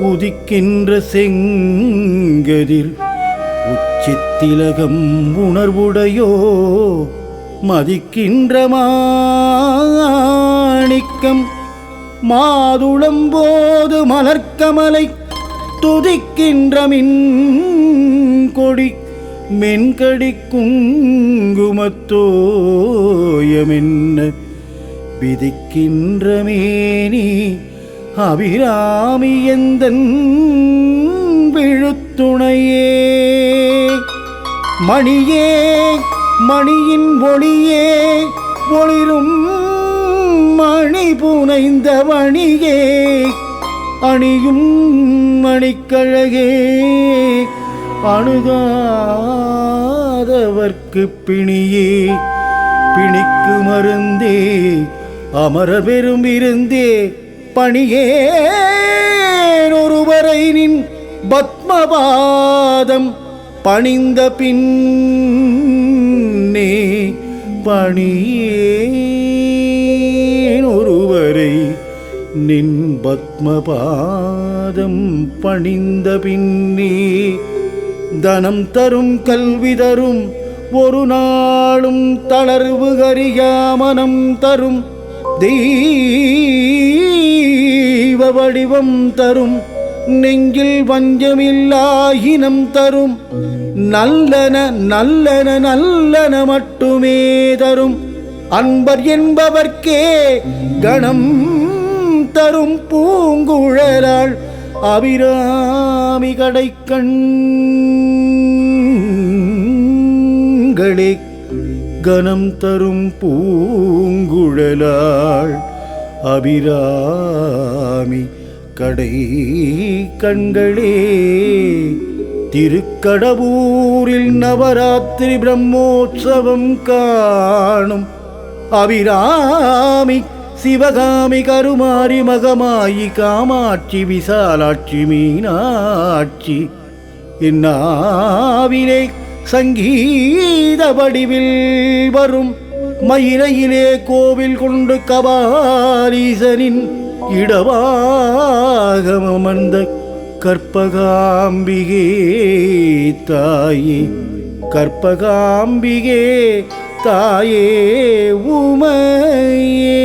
உதிக்கின்ற செங்கதிர் உச்சித்திலகம் உணர்வுடையோ மதிக்கின்ற மாணிக்கம் மாதுளம்போது மலர்க்கமலை துதிக்கின்ற மின் கொடி மென்கடி குங்குமத்தோயமென்ன விதிக்கின்ற மேனி அபிராமி எந்தன் விழுத்துணையே மணியே மணியின் ஒளியே ஒளிரும் மணி புனைந்த மணியே அணியும் மணிக்கழகே அணுகாதவர்க்கு பிணியே பிணிக்கு மருந்தே அமர பெரும் இருந்தே பணியேன் ஒருவரை நின் பத்மபாதம் பணிந்த பின்னே பணியேன் ஒருவரை நின் பத்மபாதம் பணிந்த பின்னே தனம் தரும் கல்வி தரும் ஒரு நாளும் தளர்வு கரியாமனம் தரும் தெய்வ வடிவம் தரும் நெஞ்சில் வஞ்சமில்லாயினம் தரும் நல்லன நல்லன நல்லன மட்டுமே தரும் அன்பர் என்பவர்க்கே கணம் தரும் பூங்குழலாள் அபிராமி கடைக்கண்களே கணம் தரும் பூங்குழலாள் அபிராமி கடை கண்களே. திருக்கடவூரில் நவராத்திரி பிரம்மோற்சவம் காணும் அபிராமி சிவகாமி கருமாரி மகமாயி காமாட்சி விசாலாட்சி மீனாட்சி இந்நாவிலே சங்கீத வடிவில் வரும் மயிலையிலே கோவில் கொண்டு கபாலீசனின் இடவாகமர்ந்த கற்பகாம்பிகே தாயே கற்பகாம்பிகே தாயே உமையே.